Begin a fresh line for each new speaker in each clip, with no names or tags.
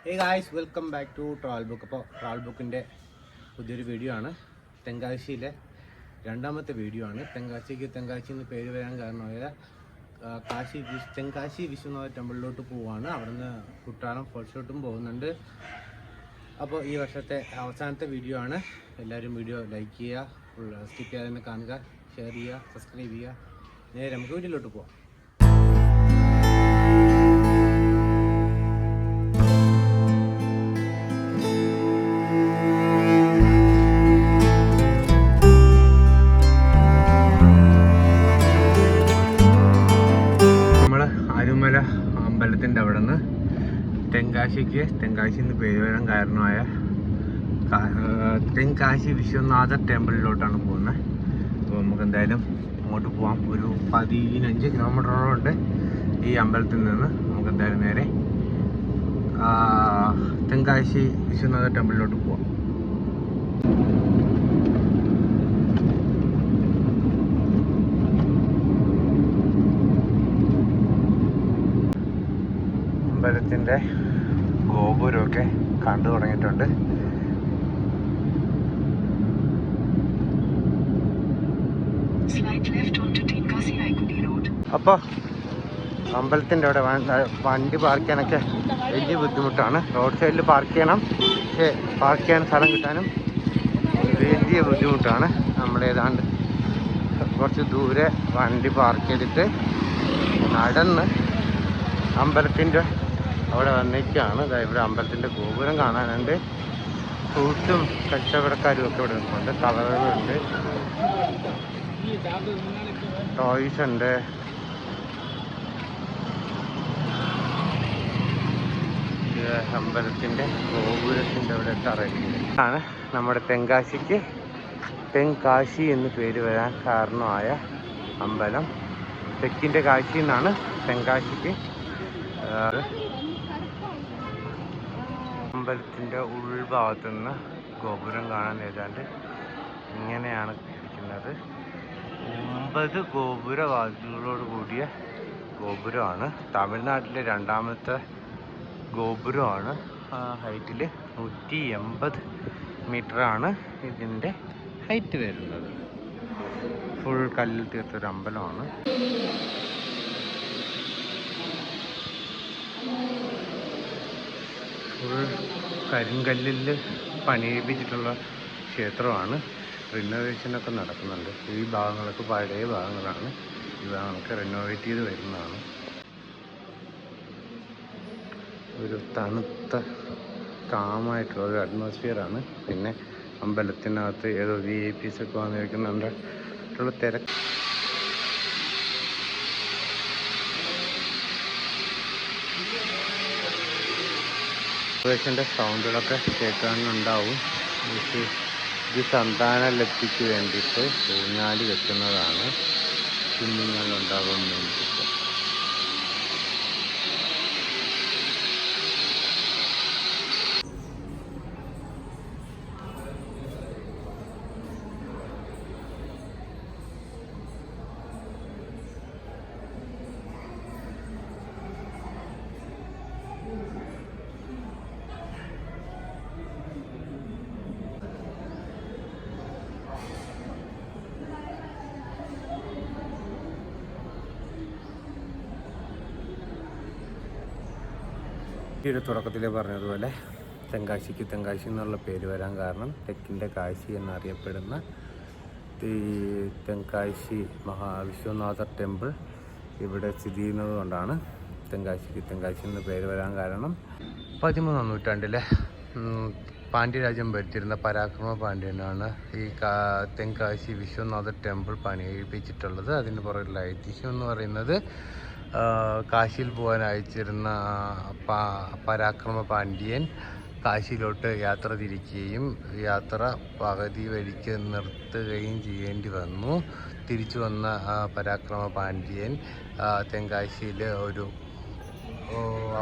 Hey guys, welcome back to Travel Book. അപ്പോൾ travel ബുക്കിൻ്റെ പുതിയൊരു വീഡിയോ ആണ്. തെങ്കാശിയിലെ രണ്ടാമത്തെ വീഡിയോ ആണ്. തെങ്കാശി എന്ന് പേര് വരാൻ കാരണമായ തെങ്കാശി വിശ്വനാഥ ടെമ്പിളിലോട്ട് പോവുകയാണ്. അവിടുന്ന് കുട്ടാളം ഫോൾസിലോട്ടും പോകുന്നുണ്ട്. അപ്പോൾ ഈ വർഷത്തെ അവസാനത്തെ വീഡിയോ ആണ്. എല്ലാവരും വീഡിയോ ലൈക്ക് ചെയ്യുക, സ്കിപ്പ് ചെയ്യാതെ തന്നെ കാണുക, ഷെയർ ചെയ്യുക, സബ്സ്ക്രൈബ് ചെയ്യുക. നേരെ നമുക്ക് വീഡിയോയിലോട്ട് പോവാം. അരുമല അമ്പലത്തിൻ്റെ അവിടെ നിന്ന് തെങ്കാശി എന്ന് പേര് വരാൻ കാരണമായ തെങ്കാശി വിശ്വനാഥ ടെമ്പിളിലോട്ടാണ് പോകുന്നത്. അപ്പോൾ നമുക്ക് എന്തായാലും അങ്ങോട്ട് പോകാം. ഒരു 15 കിലോമീറ്ററോളം ഈ അമ്പലത്തിൽ നിന്ന്. നമുക്ക് എന്തായാലും നേരെ തെങ്കാശി വിശ്വനാഥ ടെമ്പിളിലോട്ട് പോകാം. അമ്പലത്തിൻ്റെ ഗോപുരമൊക്കെ കണ്ടു തുടങ്ങിയിട്ടുണ്ട്. അപ്പോൾ അമ്പലത്തിൻ്റെ അവിടെ വണ്ടി പാർക്ക് ചെയ്യാനൊക്കെ വലിയ ബുദ്ധിമുട്ടാണ്. റോഡ് സൈഡിൽ പാർക്ക് ചെയ്യണം, പക്ഷേ പാർക്ക് ചെയ്യാൻ സ്ഥലം കിട്ടാനും വലിയ ബുദ്ധിമുട്ടാണ്. നമ്മളേതാണ്ട് കുറച്ച് ദൂരെ വണ്ടി പാർക്ക് ചെയ്തിട്ട് നടന്ന് അമ്പലത്തിൻ്റെ അവിടെ വന്നേക്കാണ്. ഇവിടെ അമ്പലത്തിൻ്റെ ഗോപുരം കാണാനുണ്ട്. ഫ്രൂട്ട്സും കച്ചവടക്കാരും ഒക്കെ ഇവിടെ നിൽക്കുന്നുണ്ട്. കളറുകളുണ്ട്, ടോയ്സ് ഉണ്ട്. അമ്പലത്തിൻ്റെ ഗോപുരത്തിൻ്റെ അവിടെ തറയാണ്. നമ്മുടെ തെങ്കാശി എന്ന് പേര് വരാൻ കാരണമായ അമ്പലം. തെക്കിൻ്റെ കാശി എന്നാണ് തെങ്കാശിക്ക്. അമ്പലത്തിൻ്റെ ഉൾഭാഗത്തു നിന്ന് ഗോപുരം കാണാൻ ഏതാണ്ട് ഇങ്ങനെയാണ് ഇരിക്കുന്നത്. 9 ഗോപുരവാതിലുകളോട് കൂടിയ ഗോപുരമാണ്. തമിഴ്നാട്ടിലെ രണ്ടാമത്തെ ഗോപുരമാണ്. ഹൈറ്റിൽ 180 മീറ്ററാണ് ഇതിൻ്റെ ഹൈറ്റ് വരുന്നത്. ഫുൾ കല്ലിൽ തീർത്തൊരു അമ്പലമാണ്. ഫുൾ കരിങ്കല്ലിൽ പണിയിപ്പിച്ചിട്ടുള്ള ക്ഷേത്രമാണ്. റിനോവേഷനൊക്കെ നടക്കുന്നുണ്ട്. ഈ ഭാഗങ്ങളൊക്കെ പഴയ ഭാഗങ്ങളാണ്. ഈ ഭാഗങ്ങളൊക്കെ റിനോവേറ്റ് ചെയ്ത് വരുന്നതാണ്. ഒരു തണുത്ത കാമായിട്ടുള്ള ഒരു അറ്റ്മോസ്ഫിയറാണ്. പിന്നെ അമ്പലത്തിനകത്ത് ഏതോ VIPs ഒക്കെ വന്നിരിക്കുന്നുണ്ട്. തിരക്ക് ൻ്റെ സൗണ്ടുകളൊക്കെ കേൾക്കാനുണ്ടാവും. ഇത് സന്താന ലബ്ധിക്ക് വേണ്ടിയിട്ട് ഊഞ്ഞാല് വെക്കുന്നതാണ്. കുഞ്ഞുങ്ങളുണ്ടാകാൻ വേണ്ടിയിട്ട്. ഈ തുടക്കത്തിൽ പറഞ്ഞതുപോലെ തെങ്കാശി എന്നുള്ള പേര് വരാൻ കാരണം തെക്കിൻ്റെ കാശി എന്നറിയപ്പെടുന്ന ഈ തെങ്കാശി വിശ്വനാഥ ടെമ്പിൾ ഇവിടെ സ്ഥിതി ചെയ്യുന്നത് കൊണ്ടാണ് തെങ്കാശി എന്ന പേര് വരാൻ കാരണം. 13ാം നൂറ്റാണ്ടിലെ പാണ്ഡ്യരാജ്യം ഭരിച്ചിരുന്ന പരാക്രമ പാണ്ഡ്യനാണ് ഈ തെങ്കാശി വിശ്വനാഥ ടെമ്പിൾ പണിയിപ്പിച്ചിട്ടുള്ളത്. അതിന് പുറകിലുള്ള ഐതിഹ്യം എന്ന് പറയുന്നത് കാശിയിൽ പോകാൻ അയച്ചിരുന്ന പരാക്രമ പാണ്ഡ്യൻ കാശിയിലോട്ട് യാത്ര തിരിക്കുകയും യാത്ര പകുതി വഴിക്ക് നിർത്തുകയും ചെയ്യേണ്ടി വന്നു. തിരിച്ചു വന്ന പരാക്രമ പാണ്ഡ്യൻ തെങ്കാശിയിൽ ഒരു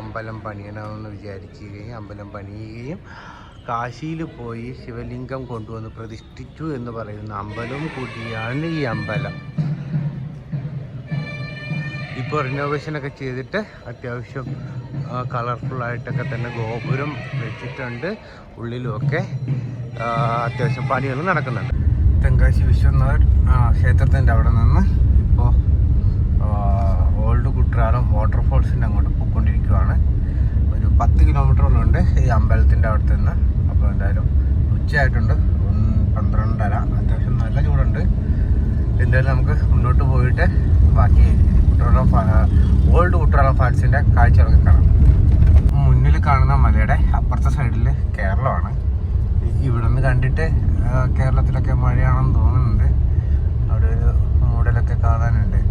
അമ്പലം പണിയണമെന്ന് വിചാരിക്കുകയും അമ്പലം പണിയുകയും കാശിയിൽ പോയി ശിവലിംഗം കൊണ്ടുവന്ന് പ്രതിഷ്ഠിച്ചു എന്ന് പറയുന്ന അമ്പലവും കൂടിയാണ് ഈ അമ്പലം. ഇപ്പോൾ റിനോവേഷനൊക്കെ ചെയ്തിട്ട് അത്യാവശ്യം കളർഫുള്ളായിട്ടൊക്കെ തന്നെ ഗോപുരം വെച്ചിട്ടുണ്ട്. ഉള്ളിലുമൊക്കെ അത്യാവശ്യം പണികൾ നടക്കുന്നുണ്ട്. തെങ്കാശി വിശ്വനാഥ് ക്ഷേത്രത്തിൻ്റെ അവിടെ നിന്ന് ഇപ്പോൾ ഓൾഡ് കുട്രാലം വാട്ടർഫോൾസിൻ്റെ അങ്ങോട്ട് പോയിക്കൊണ്ടിരിക്കുകയാണ്. ഒരു 10 കിലോമീറ്ററോളമുണ്ട് ഈ അമ്പലത്തിൻ്റെ അവിടുത്തെ നിന്ന്. അപ്പോൾ എന്തായാലും ഉച്ചയായിട്ടുണ്ട്, 12:30. അത്യാവശ്യം നല്ല ചൂടുണ്ട്. എന്തായാലും നമുക്ക് മുന്നോട്ട് പോയിട്ട് ബാക്കി ഓൾഡ് കുട്രാലം ഫാൾസിൻ്റെ കാഴ്ചകളൊക്കെ കാണാം. മുന്നിൽ കാണുന്ന മലയുടെ അപ്പുറത്തെ സൈഡിൽ കേരളമാണ്. ഇവിടെ നിന്ന് കണ്ടിട്ട് കേരളത്തിലൊക്കെ മഴയാണെന്ന് തോന്നുന്നുണ്ട്. അവിടെ ഒരു മൂടലൊക്കെ കാണാനുണ്ട്.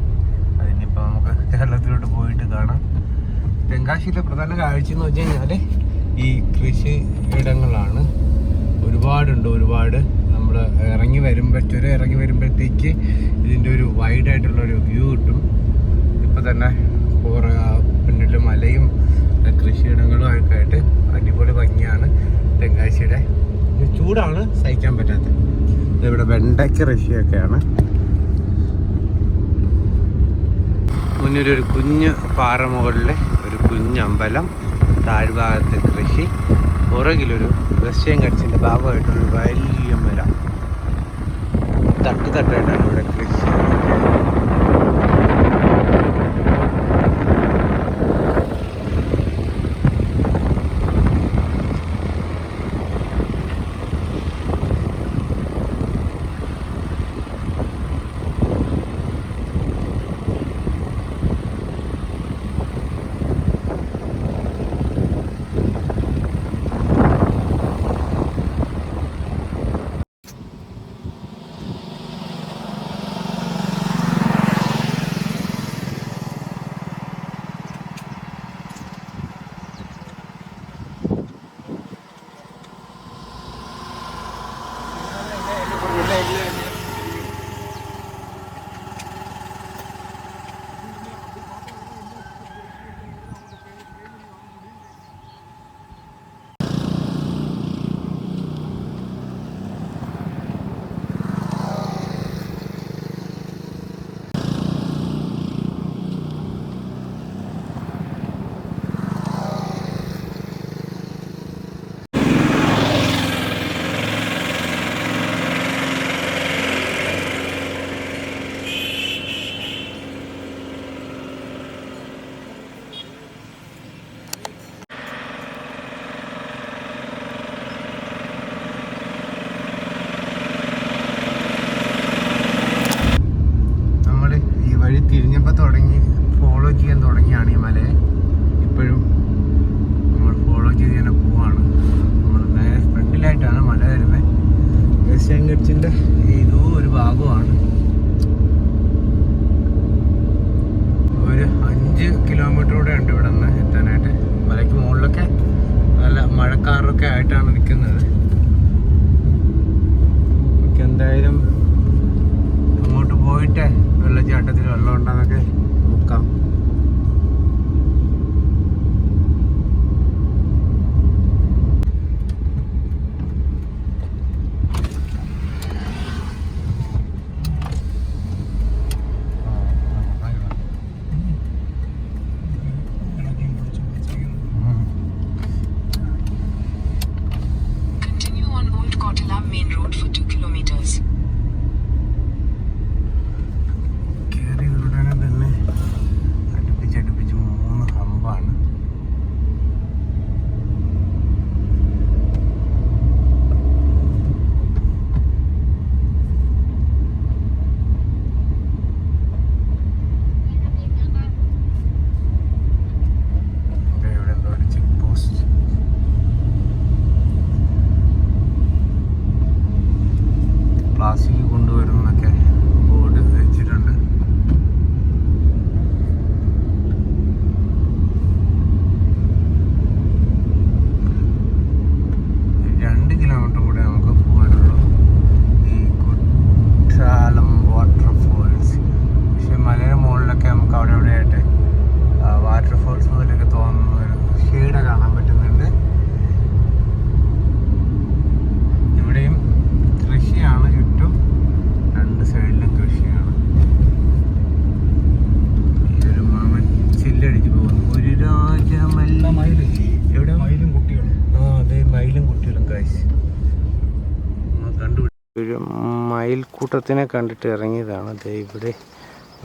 അതിനിപ്പോൾ നമുക്ക് കേരളത്തിലോട്ട് പോയിട്ട് കാണാം. തെങ്കാശിയിലെ പ്രധാന കാഴ്ച എന്ന് വെച്ച് കഴിഞ്ഞാൽ ഈ കൃഷി ഇടങ്ങളാണ്. ഒരുപാട് നമ്മൾ ഇറങ്ങി വരുമ്പോഴത്തേക്ക് ഇതിൻ്റെ ഒരു വൈഡായിട്ടുള്ളൊരു വ്യൂ കിട്ടും. ഇപ്പോൾ തന്നെ പിന്നിൽ മലയും കൃഷിയിടങ്ങളും ഒക്കെ ആയിട്ട് അടിപൊളി ഭംഗിയാണ് തെങ്കാശിയുടെ. ചൂടാണ് സഹിക്കാൻ പറ്റാത്തത്. ഇവിടെ വെണ്ടയ്ക്ക കൃഷിയൊക്കെയാണ്. മുന്നിലൊരു കുഞ്ഞ് പാറ മുകളിൽ ഒരു കുഞ്ഞമ്പലം, താഴ്ഭാഗത്ത് കൃഷി, പുറകിലൊരു വെസ്റ്റേൺ ഘട്ട്സിൻ്റെ ഭാഗമായിട്ടൊരു വലിയ മല. തട്ടായിട്ടാണ് ഇവിടെ കൃഷി. തിരിഞ്ഞപ്പോൾ ഫോളോ ചെയ്യാൻ തുടങ്ങിയാണ് ഈ മലയെ. ഇപ്പോഴും നമ്മൾ ഫോളോ ചെയ്ത് തന്നെ പോവാണ്. നമ്മൾ നേരെ ഫ്രണ്ടിലായിട്ടാണ് മല വരുന്നത്. വെസ്റ്റേൺ ഘട്ട്സിൻ്റെ ഏതോ ഒരു ഭാഗമാണ്. ഒരു 5 കിലോമീറ്ററൂടെ ഉണ്ട് ഇവിടെ നിന്ന് എത്താനായിട്ട്. മലയ്ക്ക് മുകളിലൊക്കെ നല്ല മഴക്കാറൊക്കെ ആയിട്ടാണ് നിൽക്കുന്നത്. എന്തായാലും അങ്ങോട്ട് പോയിട്ട് വെള്ളച്ചാട്ടത്തിൽ വെള്ളം ഉണ്ടെന്നൊക്കെ നോക്കാം. ഒരു മയിൽക്കൂട്ടത്തിനെ കണ്ടിട്ട് ഇറങ്ങിയതാണ്. ദേ ഇവിടെ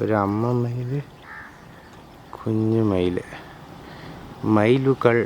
ഒരു അമ്മ മയിൽ, കുഞ്ഞു മയിൽ, മയിലുകൾ.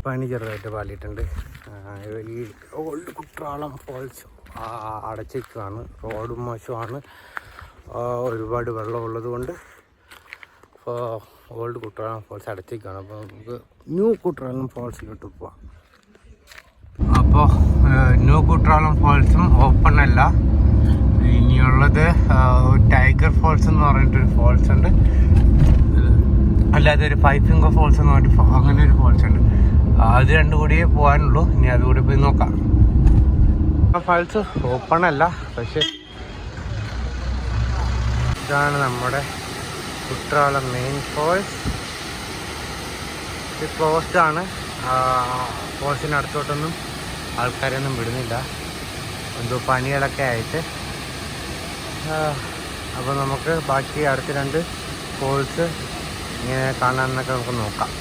പനി ചെറുതായിട്ട് പാലിയിട്ടുണ്ട്. ഈ ഓൾഡ് കുട്രാളം ഫോൾസ് അടച്ചിരിക്കുകയാണ്. റോഡും മോശമാണ്, ഒരുപാട് വെള്ളമുള്ളത് കൊണ്ട് ഓൾഡ് കുട്രാളം ഫോൾസ് അടച്ചിരിക്കുകയാണ്. അപ്പോൾ നമുക്ക് ന്യൂ കുട്രാളം ഫോൾസിലോട്ട് പോവാം. അപ്പോൾ ന്യൂ കുട്രാളം ഫോൾസും ഓപ്പൺ അല്ല. ഇനിയുള്ളത് ടൈഗർ ഫോൾസ് എന്ന് പറഞ്ഞിട്ടൊരു ഫോൾസ് ഉണ്ട്, അല്ലാതെ ഒരു 5 ഫിംഗർ ഫോൾസ് എന്ന് പറഞ്ഞിട്ട് അങ്ങനെ ഒരു ഫോൾസ് ഉണ്ട്. അത് രണ്ടും കൂടിയേ പോകാനുള്ളൂ. ഇനി അതുകൂടി പോയി നോക്കാം. ഫാൾസ് ഓപ്പൺ അല്ല, പക്ഷെ ഇതാണ് നമ്മുടെ കുട്രാളം മെയിൻ ഫോൾസ്. ഇത് ക്ലോസ്ഡ് ആണ്. ഫോൾസിന് അടുത്തോട്ടൊന്നും ആൾക്കാരൊന്നും വിടുന്നില്ല, എന്തോ പണികളൊക്കെ ആയിട്ട്. അപ്പോൾ നമുക്ക് ബാക്കി അടുത്ത 2 ഫോൾസ് ഇങ്ങനെ കാണാമെന്നൊക്കെ നമുക്ക് നോക്കാം.